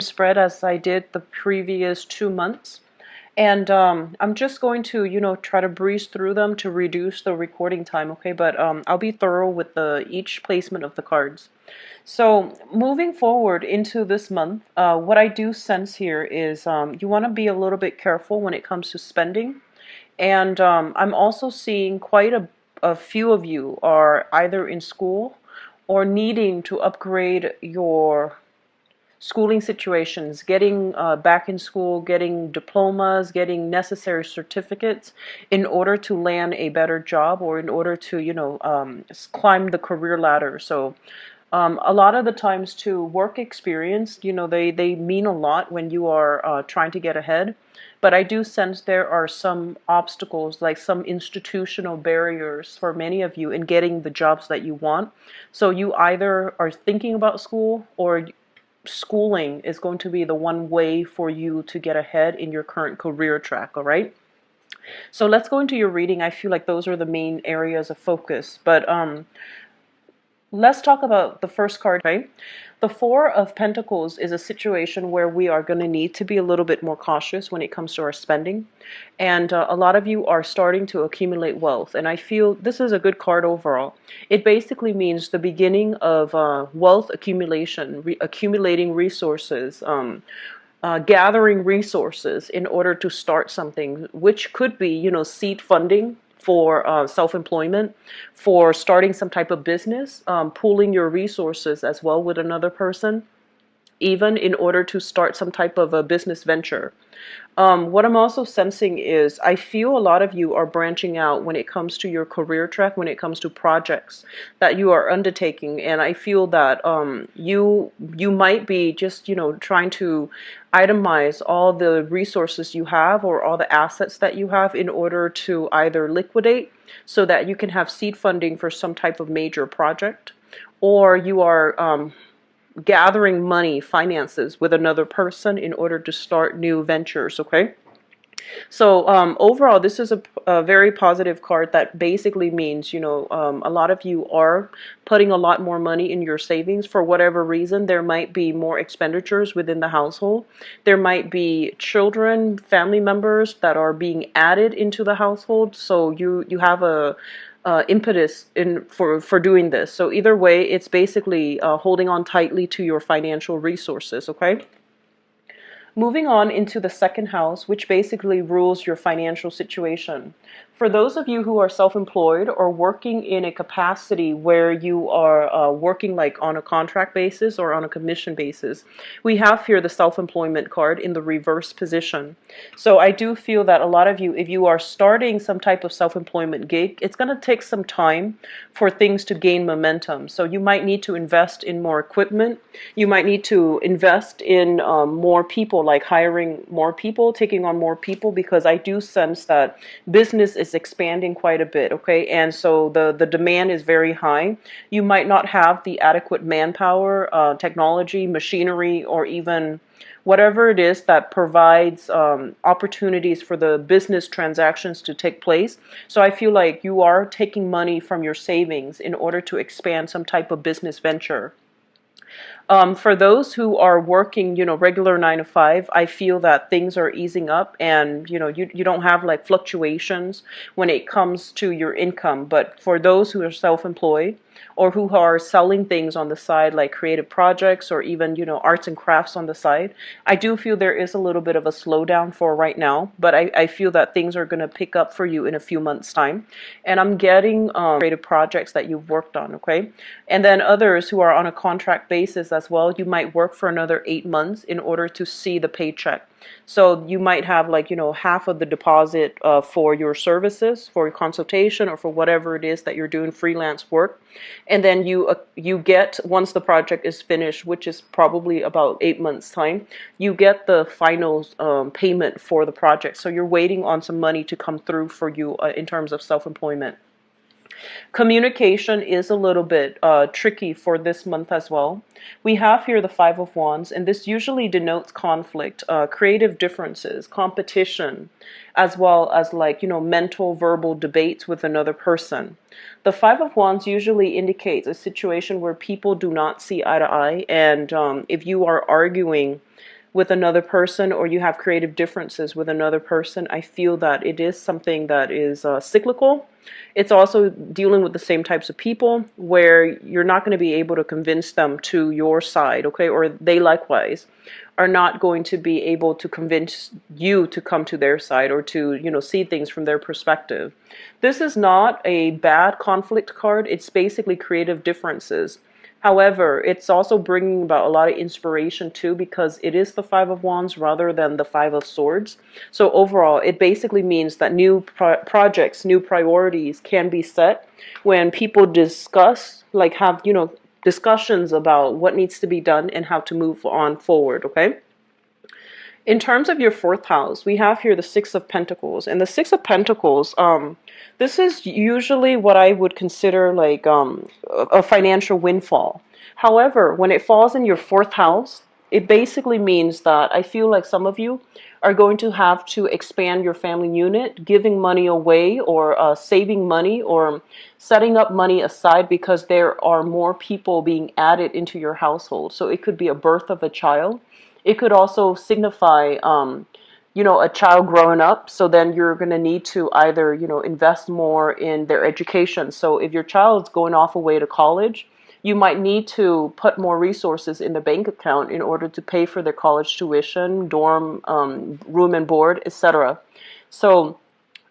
spread as I did the previous 2 months. And I'm just going to, try to breeze through them to reduce the recording time, okay? But I'll be thorough with each placement of the cards. So moving forward into this month, what I do sense here is you want to be a little bit careful when it comes to spending. And I'm also seeing quite a few of you are either in school or needing to upgrade your schooling situations, getting back in school, getting diplomas, getting necessary certificates in order to land a better job or in order to, climb the career ladder. So a lot of the times too, work experience, they mean a lot when you are trying to get ahead. But I do sense there are some obstacles, like some institutional barriers for many of you in getting the jobs that you want. So you either are thinking about school, or schooling is going to be the one way for you to get ahead in your current career track, all right? So let's go into your reading. I feel like those are the main areas of focus. But let's talk about the first card, okay? The Four of Pentacles is a situation where we are going to need to be a little bit more cautious when it comes to our spending. And a lot of you are starting to accumulate wealth. And I feel this is a good card overall. It basically means the beginning of wealth accumulation, accumulating resources, gathering resources in order to start something, which could be, seed funding for self-employment, for starting some type of business, pooling your resources as well with another person, even in order to start some type of a business venture. What I'm also sensing is I feel a lot of you are branching out when it comes to your career track, when it comes to projects that you are undertaking. And I feel that you might be just, trying to itemize all the resources you have or all the assets that you have in order to either liquidate so that you can have seed funding for some type of major project, or you are gathering money, finances with another person in order to start new ventures, okay? So overall, this is a very positive card that basically means, a lot of you are putting a lot more money in your savings for whatever reason. There might be more expenditures within the household. There might be children, family members that are being added into the household. So you have a impetus for doing this. So either way, it's basically holding on tightly to your financial resources, okay? Moving on into the second house, which basically rules your financial situation. For those of you who are self-employed or working in a capacity where you are working like on a contract basis or on a commission basis, we have here the self-employment card in the reverse position. So I do feel that a lot of you, if you are starting some type of self-employment gig, it's going to take some time for things to gain momentum. So you might need to invest in more equipment. You might need to invest in more people, like hiring more people, taking on more people, because I do sense that business is expanding quite a bit, okay? And so the demand is very high. You might not have the adequate manpower, technology, machinery, or even whatever it is that provides opportunities for the business transactions to take place. So I feel like you are taking money from your savings in order to expand some type of business venture. For those who are working, regular 9 to 5, I feel that things are easing up, and, you don't have like fluctuations when it comes to your income. But for those who are self-employed or who are selling things on the side, like creative projects or even, arts and crafts on the side, I do feel there is a little bit of a slowdown for right now, but I feel that things are going to pick up for you in a few months' time. And I'm getting creative projects that you've worked on, okay? And then others who are on a contract basis as well, you might work for another 8 months in order to see the paycheck. So you might have like, half of the deposit for your services, for your consultation, or for whatever it is that you're doing freelance work. And then you get, once the project is finished, which is probably about 8 months time, you get the final payment for the project. So you're waiting on some money to come through for you in terms of self-employment. Communication is a little bit tricky for this month as well. We have here the Five of Wands, and this usually denotes conflict, creative differences, competition, as well as like, mental, verbal debates with another person. The Five of Wands usually indicates a situation where people do not see eye to eye, and if you are arguing with another person, or you have creative differences with another person, I feel that it is something that is cyclical. It's also dealing with the same types of people where you're not going to be able to convince them to your side, okay? Or they likewise are not going to be able to convince you to come to their side or to, see things from their perspective. This is not a bad conflict card. It's basically creative differences. However, it's also bringing about a lot of inspiration too, because it is the Five of Wands rather than the Five of Swords. So overall, it basically means that new projects, new priorities can be set when people discuss, like have, discussions about what needs to be done and how to move on forward, okay? In terms of your fourth house, we have here the Six of Pentacles. And the Six of Pentacles, this is usually what I would consider like a financial windfall. However, when it falls in your fourth house, it basically means that I feel like some of you are going to have to expand your family unit, giving money away or saving money or setting up money aside because there are more people being added into your household. So it could be a birth of a child. It could also signify, a child growing up. So then you're going to need to either, invest more in their education. So if your child's going off away to college, you might need to put more resources in the bank account in order to pay for their college tuition, dorm, room and board, etc. So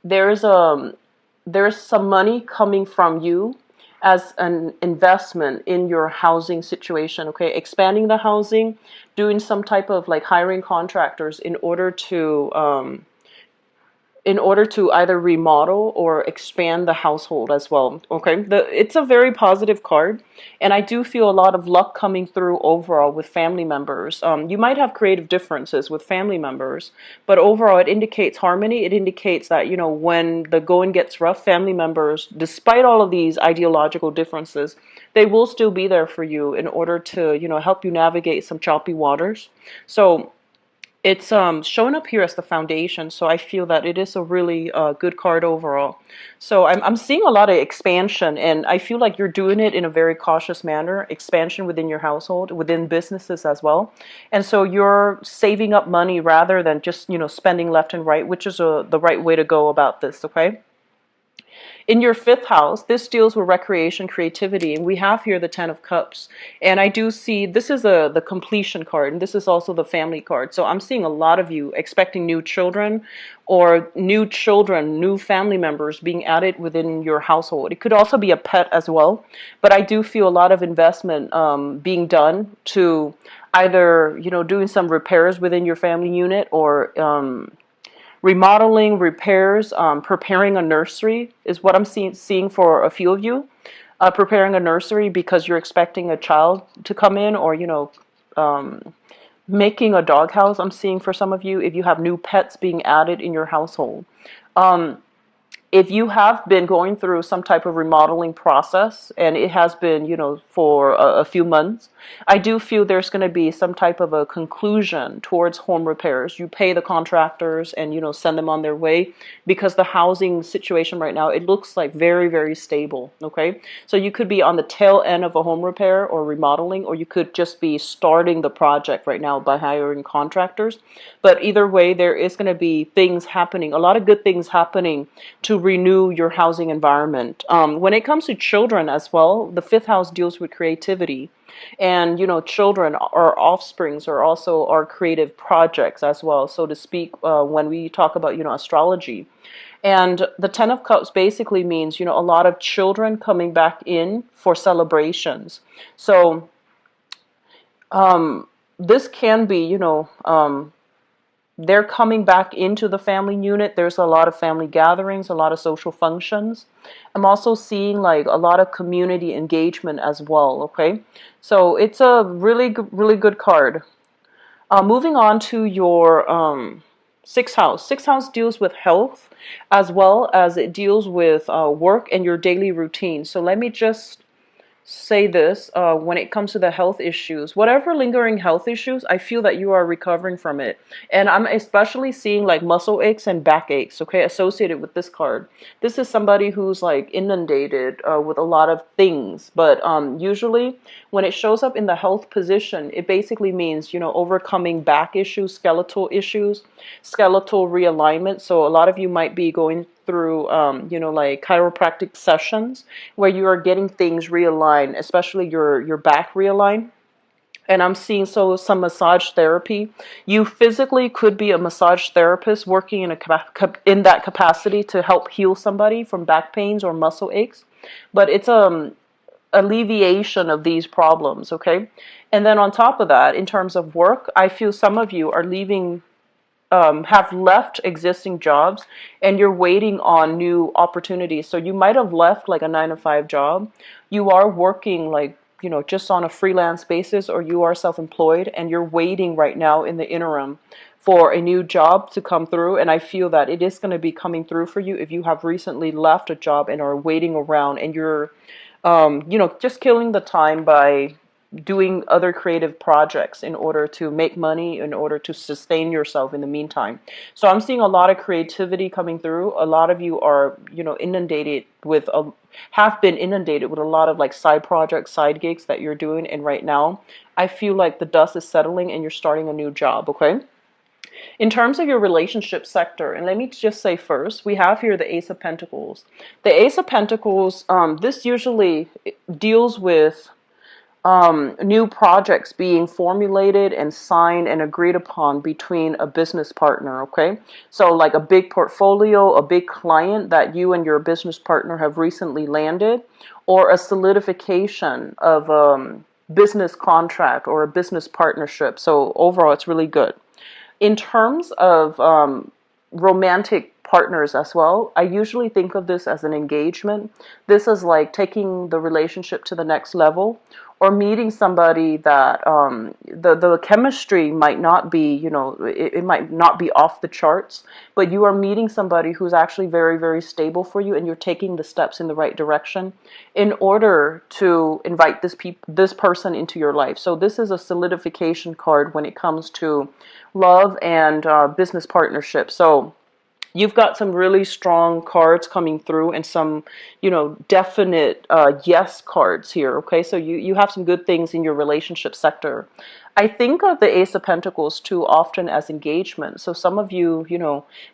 there's some money coming from you as an investment in your housing situation, okay? Expanding the housing, doing some type of like hiring contractors in order to either remodel or expand the household as well, okay? It's a very positive card, and I do feel a lot of luck coming through overall with family members. You might have creative differences with family members, but overall it indicates harmony. It indicates that, when the going gets rough, family members, despite all of these ideological differences, they will still be there for you in order to, help you navigate some choppy waters. So it's showing up here as the foundation, so I feel that it is a really good card overall. So I'm seeing a lot of expansion, and I feel like you're doing it in a very cautious manner, expansion within your household, within businesses as well. And so you're saving up money rather than just, spending left and right, which is the right way to go about this, okay? In your fifth house, this deals with recreation, creativity, and we have here the Ten of Cups. And I do see this is the completion card, and this is also the family card. So I'm seeing a lot of you expecting new children, new family members being added within your household. It could also be a pet as well, but I do feel a lot of investment being done to either, doing some repairs within your family unit or remodeling, repairs, preparing a nursery is what I'm seeing for a few of you. Preparing a nursery because you're expecting a child to come in, or, making a doghouse, I'm seeing for some of you, if you have new pets being added in your household. If you have been going through some type of remodeling process, and it has been, for a few months, I do feel there's going to be some type of a conclusion towards home repairs. You pay the contractors and, send them on their way, because the housing situation right now, it looks like very, very stable, okay? So you could be on the tail end of a home repair or remodeling, or you could just be starting the project right now by hiring contractors. But either way, there is going to be things happening, a lot of good things happening to renew your housing environment. When it comes to children as well, the fifth house deals with creativity. And, children or offsprings are also our creative projects as well, so to speak, when we talk about, astrology. And the Ten of Cups basically means, a lot of children coming back in for celebrations. So this can be, they're coming back into the family unit. There's a lot of family gatherings, a lot of social functions. I'm also seeing like a lot of community engagement as well, okay? So it's a really good card. Moving on to your sixth house. Sixth house deals with health as well as it deals with work and your daily routine. So let me just say this, when it comes to the health issues, whatever lingering health issues, I feel that you are recovering from it. And I'm especially seeing like muscle aches and back aches, okay, associated with this card. This is somebody who's like inundated with a lot of things, but usually when it shows up in the health position, it basically means, overcoming back issues, skeletal realignment. So a lot of you might be going through, like chiropractic sessions where you are getting things realigned, especially your back realigned. And I'm seeing some massage therapy. You physically could be a massage therapist working in that capacity to help heal somebody from back pains or muscle aches. But it's alleviation of these problems, okay? And then on top of that, in terms of work, I feel some of you are leaving, have left existing jobs and you're waiting on new opportunities. So you might have left like a 9 to 5 job. You are working like, just on a freelance basis, or you are self-employed and you're waiting right now in the interim for a new job to come through. And I feel that it is going to be coming through for you if you have recently left a job and are waiting around and you're, just killing the time by doing other creative projects in order to make money, in order to sustain yourself in the meantime. So I'm seeing a lot of creativity coming through. A lot of you are, have been inundated with a lot of like side projects, side gigs that you're doing. And right now, I feel like the dust is settling and you're starting a new job, okay? In terms of your relationship sector, and let me just say first, we have here the Ace of Pentacles. The Ace of Pentacles, this usually deals with new projects being formulated and signed and agreed upon between a business partner, okay? So like a big portfolio, a big client that you and your business partner have recently landed, or a solidification of a business contract or a business partnership. So overall, it's really good. In terms of romantic partners as well, I usually think of this as an engagement. This is like taking the relationship to the next level, or meeting somebody that the chemistry might not be, it might not be off the charts, but you are meeting somebody who's actually very, very stable for you, and you're taking the steps in the right direction in order to invite this person into your life. So this is a solidification card when it comes to love and business partnership. So you've got some really strong cards coming through and some, definite yes cards here, okay? So you have some good things in your relationship sector. I think of the Ace of Pentacles too often as engagement. So some of you,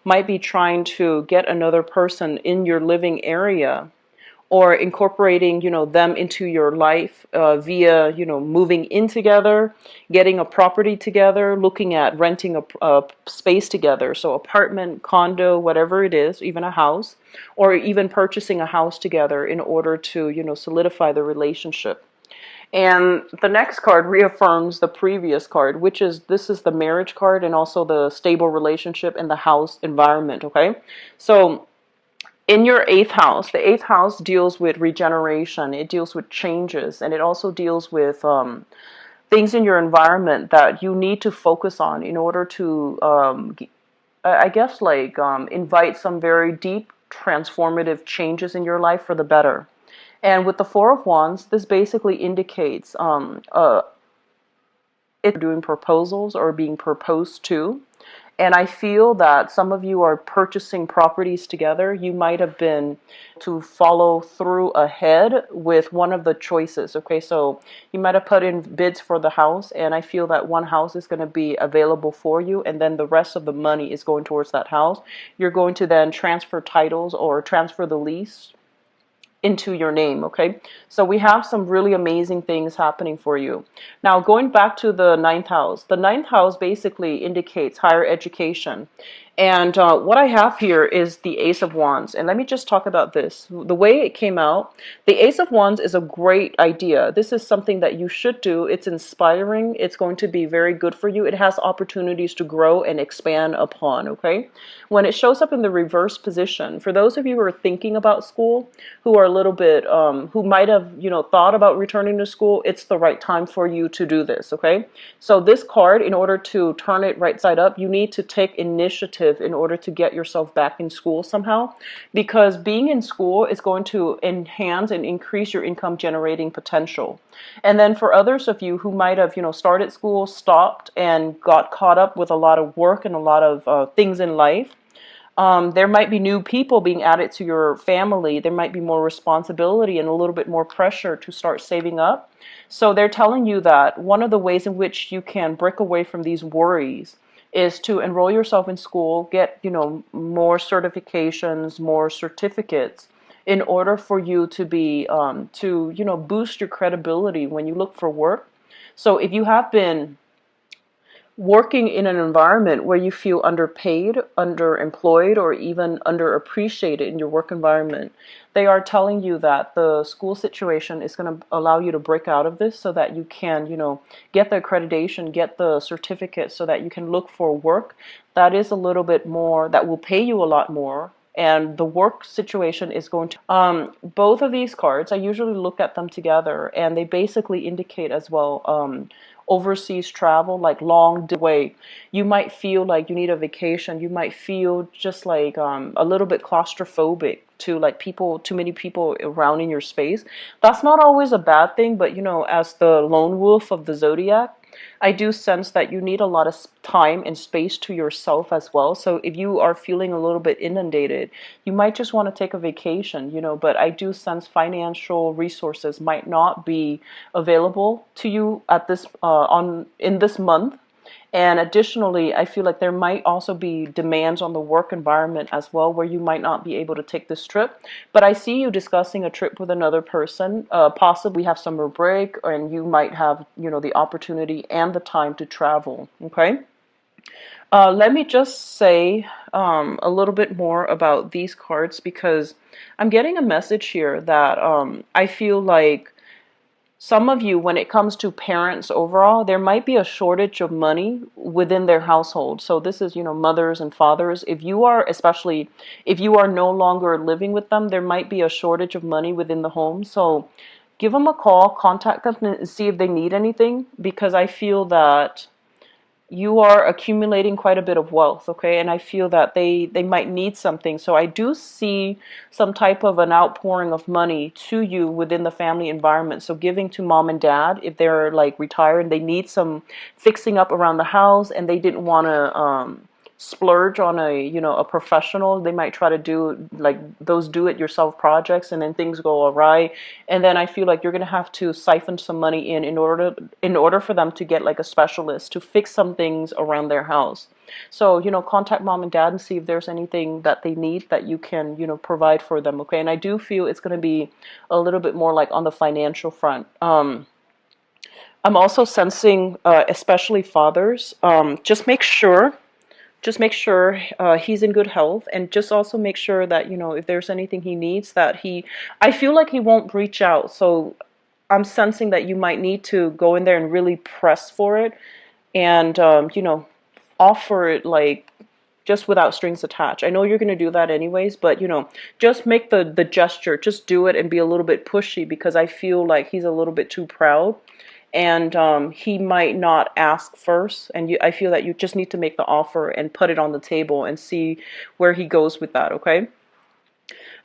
might be trying to get another person in your living area, or incorporating, them into your life via, moving in together, getting a property together, looking at renting a space together. So apartment, condo, whatever it is, even a house, or even purchasing a house together in order to, solidify the relationship. And the next card reaffirms the previous card, this is the marriage card and also the stable relationship and the house environment, okay? So in your 8th house, the 8th house deals with regeneration. It deals with changes, and it also deals with things in your environment that you need to focus on in order to, invite some very deep, transformative changes in your life for the better. And with the Four of Wands, this basically indicates it's doing proposals or being proposed to. And I feel that some of you are purchasing properties together. You might have been to follow through ahead with one of the choices. Okay, so you might have put in bids for the house, and I feel that one house is going to be available for you, and then the rest of the money is going towards that house. You're going to then transfer titles or transfer the lease into your name, okay? So we have some really amazing things happening for you. Now, going back to the 9th house, the 9th house basically indicates higher education. And what I have here is the Ace of Wands. And let me just talk about this. The way it came out, the Ace of Wands is a great idea. This is something that you should do. It's inspiring. It's going to be very good for you. It has opportunities to grow and expand upon, okay? When it shows up in the reverse position, for those of you who are thinking about school, who are little bit, who might have, thought about returning to school, it's the right time for you to do this, okay? So this card, in order to turn it right side up, you need to take initiative in order to get yourself back in school somehow, because being in school is going to enhance and increase your income generating potential. And then for others of you who might have, started school, stopped, and got caught up with a lot of work and a lot of things in life, there might be new people being added to your family. There might be more responsibility and a little bit more pressure to start saving up. So they're telling you that one of the ways in which you can break away from these worries is to enroll yourself in school, get, more certifications, more certificates, in order for you to be, boost your credibility when you look for work. So if you have been working in an environment where you feel underpaid, underemployed, or even underappreciated in your work environment, they are telling you that the school situation is going to allow you to break out of this so that you can, get the accreditation, get the certificate so that you can look for work that is a little bit more, that will pay you a lot more. And the work situation is going to, both of these cards, I usually look at them together, and they basically indicate as well, overseas travel, like long way. You might feel like you need a vacation. You might feel just like a little bit claustrophobic to like people, too many people around in your space. That's not always a bad thing, but as the lone wolf of the zodiac, I do sense that you need a lot of time and space to yourself as well. So if you are feeling a little bit inundated, you might just want to take a vacation, but I do sense financial resources might not be available to you at this in this month. And additionally, I feel like there might also be demands on the work environment as well, where you might not be able to take this trip. But I see you discussing a trip with another person. Possibly have summer break, and you might have, the opportunity and the time to travel. Okay. Let me just say a little bit more about these cards, because I'm getting a message here that I feel like some of you, when it comes to parents overall, there might be a shortage of money within their household. So this is, mothers and fathers. If you are, especially if you are no longer living with them, there might be a shortage of money within the home. So give them a call, contact them, and see if they need anything, because I feel that you are accumulating quite a bit of wealth, okay? And I feel that they might need something. So I do see some type of an outpouring of money to you within the family environment. So giving to mom and dad, if they're like retired and they need some fixing up around the house and they didn't want to splurge on a professional, they might try to do like those do-it-yourself projects, and then things go awry, and then I feel like you're gonna have to siphon some money in order for them to get like a specialist to fix some things around their house. So contact mom and dad and see if there's anything that they need that you can provide for them, okay? And I do feel it's going to be a little bit more like on the financial front. I'm also sensing, especially fathers, just make sure he's in good health, and just also make sure that if there's anything he needs, that I feel like he won't reach out. So I'm sensing that you might need to go in there and really press for it, and offer it like just without strings attached. I know you're going to do that anyways, but just make the gesture, just do it and be a little bit pushy, because I feel like he's a little bit too proud, and he might not ask first, and I feel that you just need to make the offer and put it on the table and see where he goes with that, okay?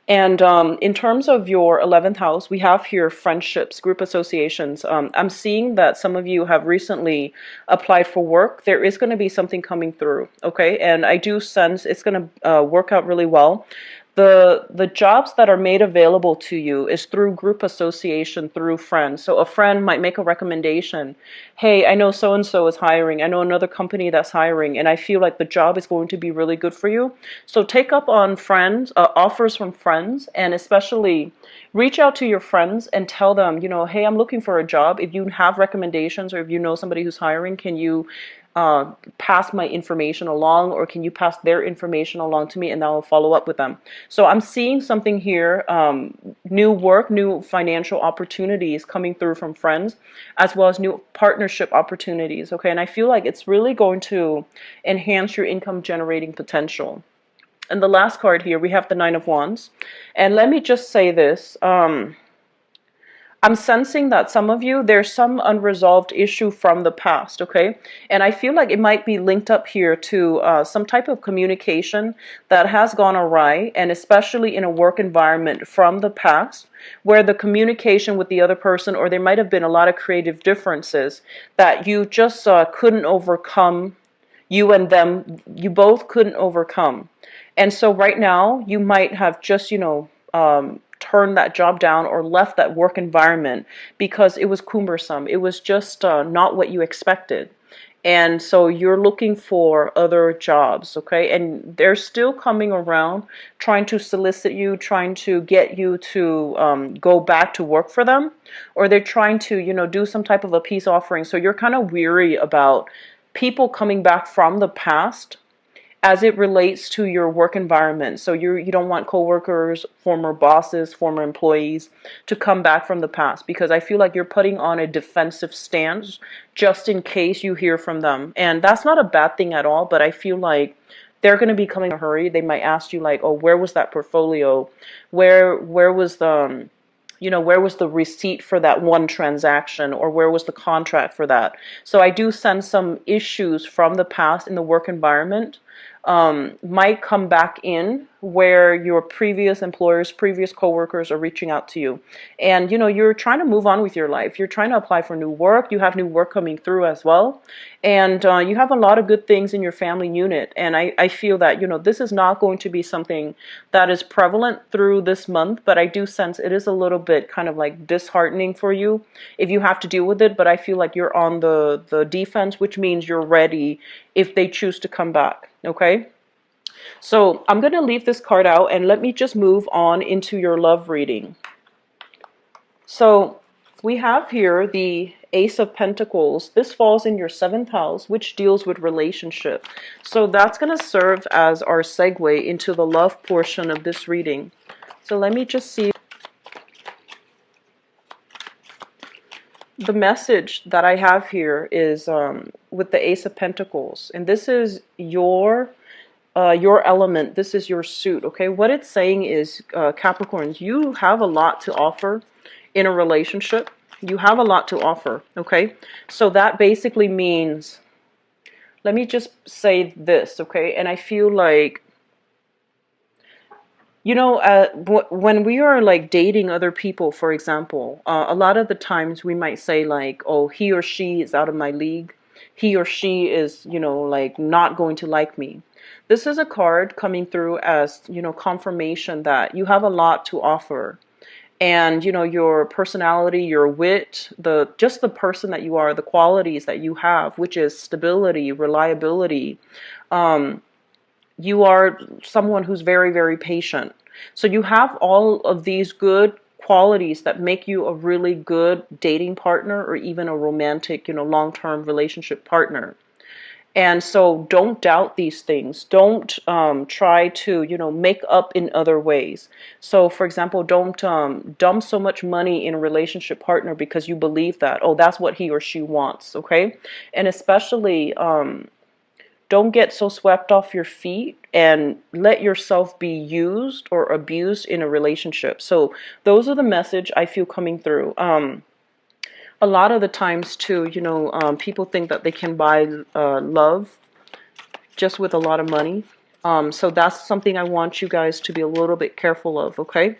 And in terms of your 11th house, we have here friendships, group associations. I'm seeing that some of you have recently applied for work. There is going to be something coming through, okay? And I do sense it's going to work out really well. The jobs that are made available to you is through group association, through friends. So a friend might make a recommendation. Hey, I know so-and-so is hiring. I know another company that's hiring, and I feel like the job is going to be really good for you. So take up on friends, offers from friends, and especially reach out to your friends and tell them, hey, I'm looking for a job. If you have recommendations, or if you know somebody who's hiring, can you pass my information along, or can you pass their information along to me, and I'll follow up with them. So I'm seeing something here, new work, new financial opportunities coming through from friends, as well as new partnership opportunities, okay? And I feel like it's really going to enhance your income generating potential. And the last card here, we have the Nine of Wands. And let me just say this. I'm sensing that some of you, there's some unresolved issue from the past, okay? And I feel like it might be linked up here to some type of communication that has gone awry, and especially in a work environment from the past, where the communication with the other person, or there might have been a lot of creative differences that you just couldn't overcome. You and them, you both couldn't overcome. And so right now, you might have just, turned that job down or left that work environment because it was cumbersome. It was just not what you expected. And so you're looking for other jobs, okay? And they're still coming around, trying to solicit you, trying to get you to go back to work for them, or they're trying to, do some type of a peace offering. So you're kind of weary about people coming back from the past as it relates to your work environment. So you don't want coworkers, former bosses, former employees to come back from the past, because I feel like you're putting on a defensive stance just in case you hear from them. And that's not a bad thing at all, but I feel like they're going to be coming in a hurry. They might ask you like, oh, where was that portfolio? Where was the where was the receipt for that one transaction, or where was the contract for that? So I do sense some issues from the past in the work environment might come back in, where your previous employers, previous coworkers are reaching out to you. And, you're trying to move on with your life. You're trying to apply for new work. You have new work coming through as well. And you have a lot of good things in your family unit. And I feel that, this is not going to be something that is prevalent through this month, but I do sense it is a little bit kind of like disheartening for you if you have to deal with it. But I feel like you're on the defense, which means you're ready if they choose to come back. Okay, so I'm going to leave this card out, and let me just move on into your love reading. So we have here the Ace of Pentacles. This falls in your 7th house, which deals with relationship. So that's going to serve as our segue into the love portion of this reading. So let me just see. The message that I have here is with the Ace of Pentacles, and this is your element. This is your suit. Okay, what it's saying is, Capricorns, you have a lot to offer in a relationship. You have a lot to offer. Okay, so that basically means, let me just say this. Okay, and I feel like, when we are like dating other people, for example, a lot of the times we might say like, oh, he or she is out of my league. He or she is, like not going to like me. This is a card coming through as, confirmation that you have a lot to offer. And, your personality, your wit, just the person that you are, the qualities that you have, which is stability, reliability, you are someone who's very, very patient. So you have all of these good qualities that make you a really good dating partner, or even a romantic, long-term relationship partner. And so don't doubt these things. Don't try to, make up in other ways. So, for example, don't dump so much money in a relationship partner because you believe that, oh, that's what he or she wants, okay? And especially, don't get so swept off your feet and let yourself be used or abused in a relationship. So those are the message I feel coming through. A lot of the times too, people think that they can buy love just with a lot of money. So that's something I want you guys to be a little bit careful of, okay?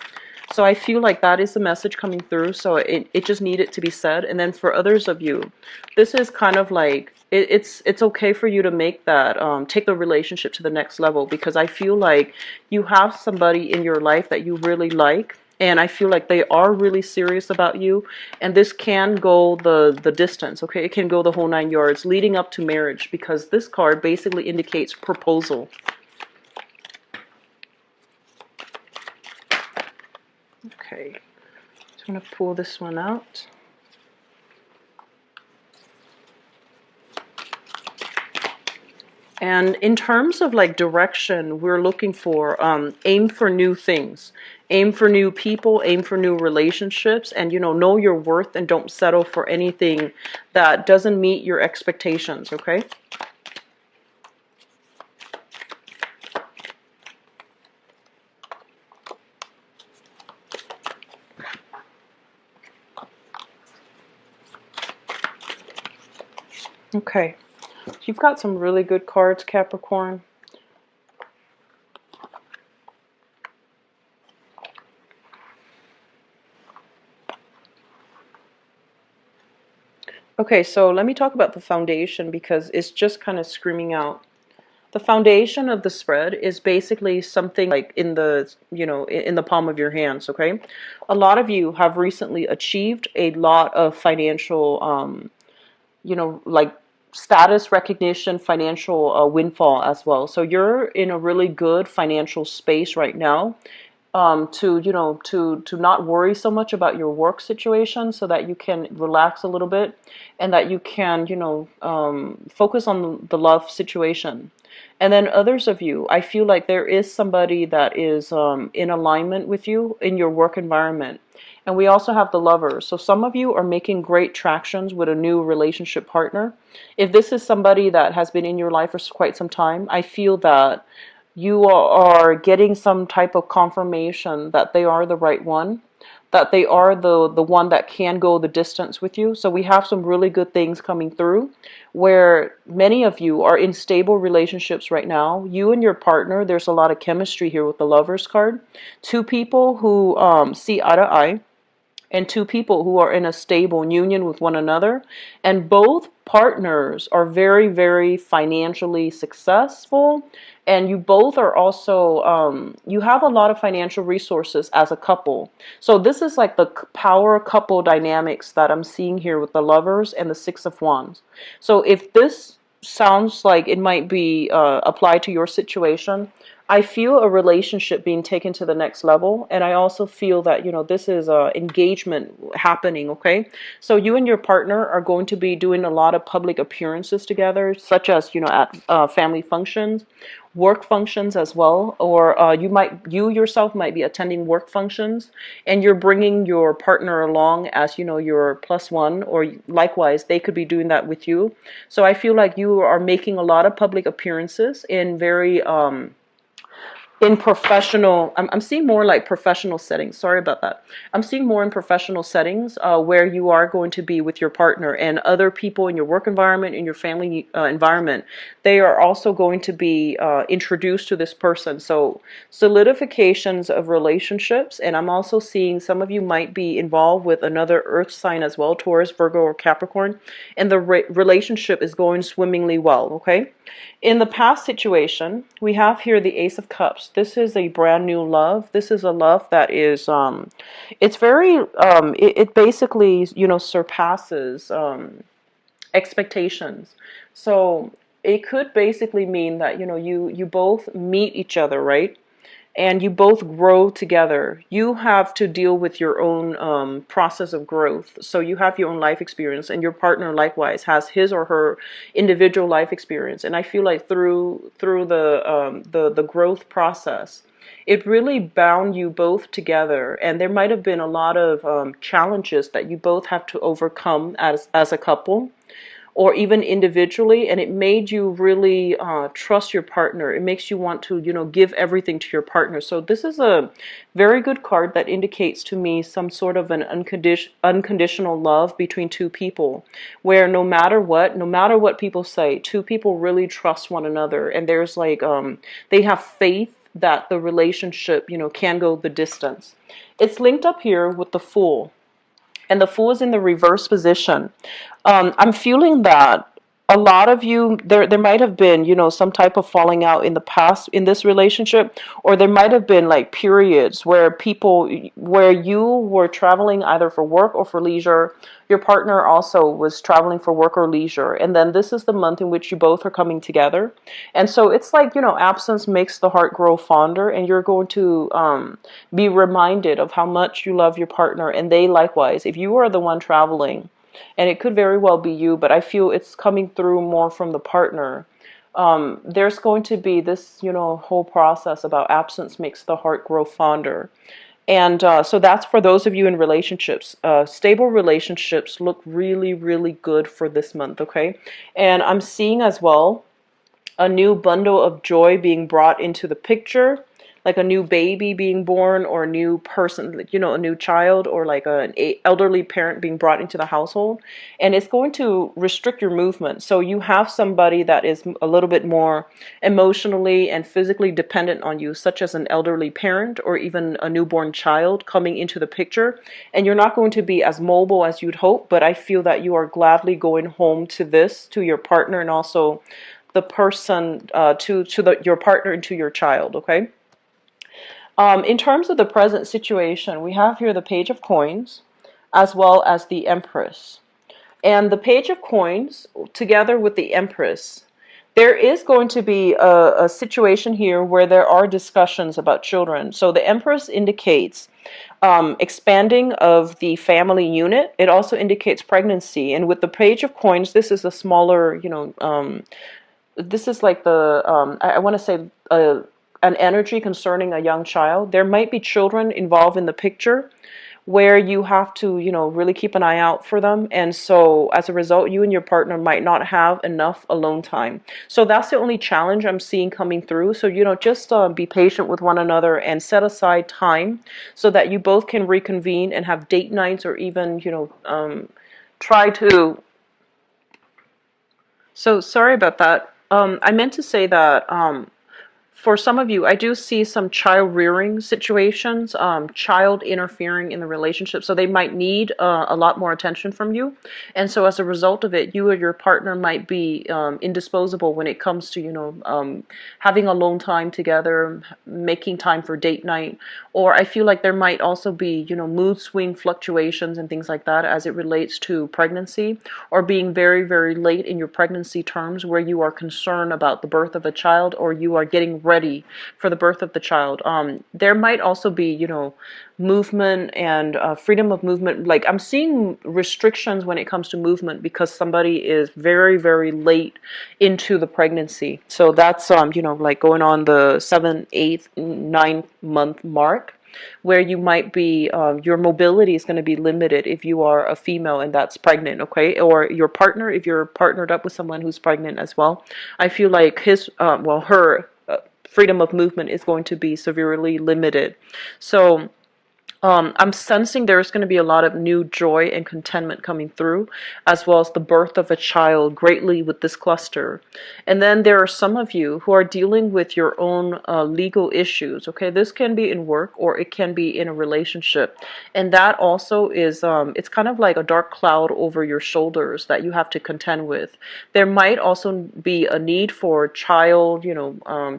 So I feel like that is the message coming through. So it just needed to be said. And then for others of you, this is kind of like, it's okay for you to make that, take the relationship to the next level, because I feel like you have somebody in your life that you really like. And I feel like they are really serious about you. And this can go the distance, okay? It can go the whole 9 yards leading up to marriage, because this card basically indicates proposal. Okay, just want to pull this one out. And in terms of like direction, we're looking for aim for new things, aim for new people, aim for new relationships, and know your worth and don't settle for anything that doesn't meet your expectations, okay? Okay. You've got some really good cards, Capricorn. Okay, so let me talk about the foundation because it's just kind of screaming out. The foundation of the spread is basically something like in the, in the palm of your hands, okay? A lot of you have recently achieved a lot of financial, like status recognition, financial windfall as well. So you're in a really good financial space right now, to to not worry so much about your work situation, so that you can relax a little bit, and that you can focus on the love situation. And then others of you, I feel like there is somebody that is in alignment with you in your work environment. And we also have the lovers. So some of you are making great tractions with a new relationship partner. If this is somebody that has been in your life for quite some time, I feel that you are getting some type of confirmation that they are the right one, that they are the one that can go the distance with you. So we have some really good things coming through, where many of you are in stable relationships right now. You and your partner, there's a lot of chemistry here with the Lovers card. Two people who see eye to eye, and two people who are in a stable union with one another. And both partners are very, very financially successful. And you both are also, you have a lot of financial resources as a couple. So this is like the power couple dynamics that I'm seeing here with the Lovers and the Six of Wands. So if this sounds like it might be applied to your situation, I feel a relationship being taken to the next level, and I also feel that this is engagement happening. Okay, so you and your partner are going to be doing a lot of public appearances together, such as at family functions, work functions as well, or you yourself might be attending work functions, and you're bringing your partner along as your plus one, or likewise they could be doing that with you. So I feel like you are making a lot of public appearances in very in professional, I'm seeing more like professional settings. Sorry about that. I'm seeing more in professional settings where you are going to be with your partner, and other people in your work environment, in your family environment. They are also going to be introduced to this person. So solidifications of relationships. And I'm also seeing some of you might be involved with another earth sign as well, Taurus, Virgo, or Capricorn. And the relationship is going swimmingly well, okay? In the past situation, we have here the Ace of Cups. This is a brand new love. This is a love that is, it's very, it basically, surpasses expectations. So it could basically mean that, you both meet each other, right? And you both grow together. You have to deal with your own process of growth. So you have your own life experience, and your partner likewise has his or her individual life experience. And I feel like through the growth process, it really bound you both together. And there might have been a lot of challenges that you both have to overcome as a couple, or even individually, and it made you really trust your partner. It makes you want to, give everything to your partner. So this is a very good card that indicates to me some sort of an unconditional love between two people, where no matter what people say, two people really trust one another, and there's like they have faith that the relationship, can go the distance. It's linked up here with the Fool, and the Fool is in the reverse position. I'm feeling that a lot of you, there might have been, some type of falling out in the past in this relationship, or there might have been like periods where you were traveling either for work or for leisure. Your partner also was traveling for work or leisure, and then this is the month in which you both are coming together. And so it's like, absence makes the heart grow fonder, and you're going to be reminded of how much you love your partner, and they likewise. If you are the one traveling, and it could very well be you, but I feel it's coming through more from the partner. There's going to be this, whole process about absence makes the heart grow fonder. And so that's for those of you in relationships. Stable relationships look really, really good for this month, okay? And I'm seeing as well a new bundle of joy being brought into the picture. like a new baby being born, or a new person, you know, a new child, or like an elderly parent being brought into the household. And it's going to restrict your movement. So you have somebody that is a little bit more emotionally and physically dependent on you, such as an elderly parent or even a newborn child coming into the picture. And you're not going to be as mobile as you'd hope, but I feel that you are gladly going home to this, to your partner, and also the person, your partner and to your child, okay? In terms of the present situation, we have here the Page of Coins as well as the Empress. And the Page of Coins, together with the Empress, there is going to be a situation here where there are discussions about children. So the Empress indicates expanding of the family unit. It also indicates pregnancy. And with the Page of Coins, this is a smaller, this is like the, I want to say, an energy concerning a young child. There might be children involved in the picture where you have to, really keep an eye out for them. And so as a result, you and your partner might not have enough alone time. So that's the only challenge I'm seeing coming through. So, just be patient with one another and set aside time so that you both can reconvene and have date nights, or even, try to. So sorry about that. I meant to say that for some of you, I do see some child rearing situations, child interfering in the relationship. So they might need a lot more attention from you. And so as a result of it, you or your partner might be indisposable when it comes to, having alone time together, making time for date night. Or I feel like there might also be, mood swing fluctuations and things like that as it relates to pregnancy, or being very, very late in your pregnancy terms where you are concerned about the birth of a child, or you are getting ready for the birth of the child. There might also be, movement and freedom of movement. Like I'm seeing restrictions when it comes to movement because somebody is very, very late into the pregnancy. So that's, like going on the 7th, 8th, 9th month mark, where you might be, your mobility is going to be limited if you are a female and that's pregnant, okay? Or your partner, if you're partnered up with someone who's pregnant as well. I feel like her freedom of movement is going to be severely limited. So I'm sensing there's going to be a lot of new joy and contentment coming through, as well as the birth of a child greatly with this cluster. And then there are some of you who are dealing with your own legal issues. Okay, this can be in work or it can be in a relationship. And that also is, it's kind of like a dark cloud over your shoulders that you have to contend with. There might also be a need for child,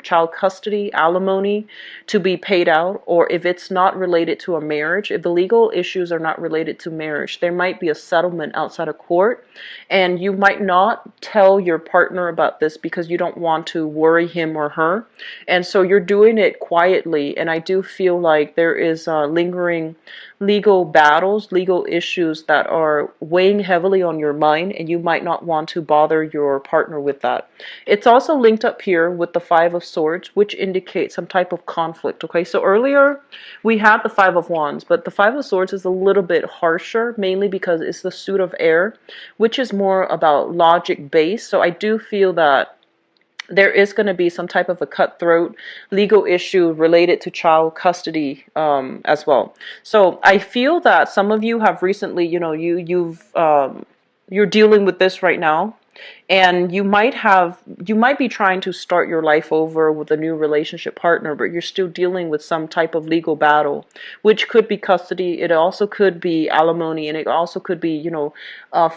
child custody, alimony to be paid out, or if it's not related to a marriage, if the legal issues are not related to marriage, there might be a settlement outside of court, and you might not tell your partner about this because you don't want to worry him or her, and so you're doing it quietly. And I do feel like there is lingering legal battles, legal issues that are weighing heavily on your mind, and you might not want to bother your partner with that. It's also linked up here with the Five of Swords, which indicates some type of conflict. Okay, so earlier we had the Five of Wands, but the Five of Swords is a little bit harsher, mainly because it's the suit of air, which is more about logic based. So I do feel that there is going to be some type of a cutthroat legal issue related to child custody as well. So I feel that some of you have recently, you're dealing with this right now. And you might be trying to start your life over with a new relationship partner, but you're still dealing with some type of legal battle, which could be custody. It also could be alimony, and it also could be,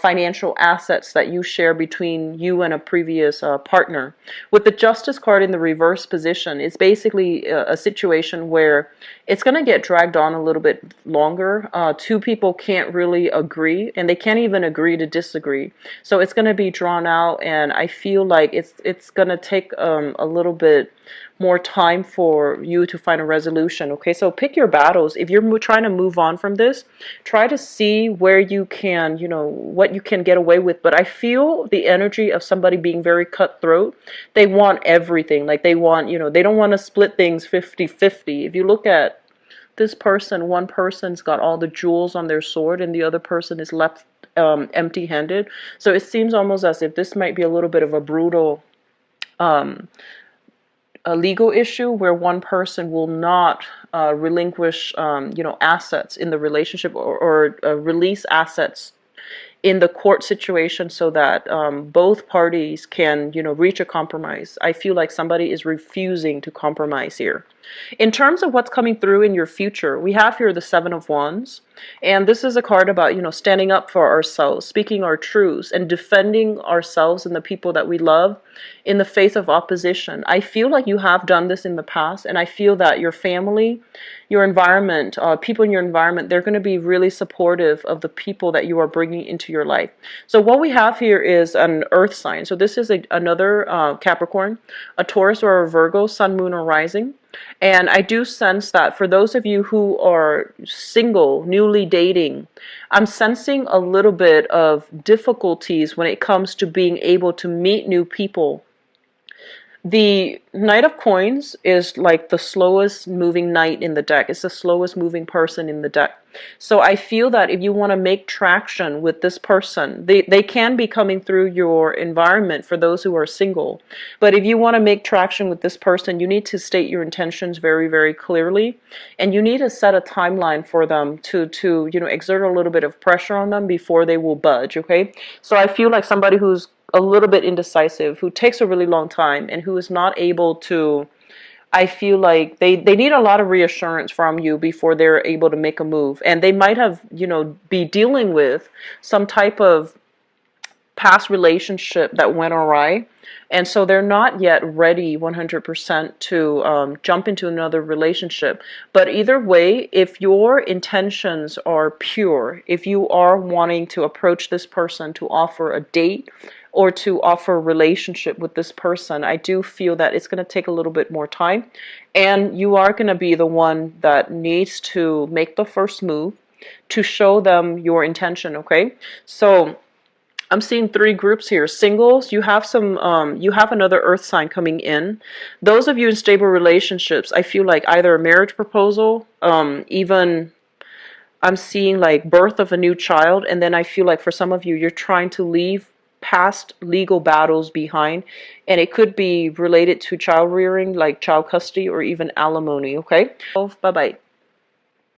financial assets that you share between you and a previous partner. With the Justice card in the reverse position, it's basically a situation where it's going to get dragged on a little bit longer. Two people can't really agree, and they can't even agree to disagree. So it's going to be drawn out, and I feel like it's going to take a little bit more time for you to find a resolution. Okay, so pick your battles. If you're trying to move on from this, try to see where you can, what you can get away with. But I feel the energy of somebody being very cutthroat. They want everything. Like they want, they don't want to split things 50-50. If you look at this person, one person's got all the jewels on their sword and the other person is left empty-handed. So it seems almost as if this might be a little bit of a brutal a legal issue where one person will not relinquish, assets in the relationship, or release assets in the court situation, so that both parties can, reach a compromise. I feel like somebody is refusing to compromise here. In terms of what's coming through in your future, we have here the Seven of Wands. And this is a card about, standing up for ourselves, speaking our truths, and defending ourselves and the people that we love in the face of opposition. I feel like you have done this in the past, and I feel that your family, your environment, people in your environment, they're going to be really supportive of the people that you are bringing into your life. So what we have here is an earth sign. So this is another Capricorn, a Taurus or a Virgo, sun, moon, or rising. And I do sense that for those of you who are single, newly dating, I'm sensing a little bit of difficulties when it comes to being able to meet new people. The Knight of Coins is like the slowest moving knight in the deck. It's the slowest moving person in the deck. So I feel that if you want to make traction with this person, they can be coming through your environment for those who are single. But if you want to make traction with this person, you need to state your intentions very, very clearly. And you need to set a timeline for them to exert a little bit of pressure on them before they will budge, okay? So I feel like somebody who's a little bit indecisive, who takes a really long time, and who is not able to, I feel like they need a lot of reassurance from you before they're able to make a move. And they might have, be dealing with some type of past relationship that went awry. And so they're not yet ready 100% to jump into another relationship. But either way, if your intentions are pure, if you are wanting to approach this person to offer a date or to offer a relationship with this person, I do feel that it's going to take a little bit more time. And you are going to be the one that needs to make the first move to show them your intention, okay? So I'm seeing three groups here. Singles, you have you have another earth sign coming in. Those of you in stable relationships, I feel like either a marriage proposal, even I'm seeing like birth of a new child. And then I feel like for some of you, you're trying to leave past legal battles behind. And it could be related to child rearing, like child custody or even alimony, okay? Bye-bye.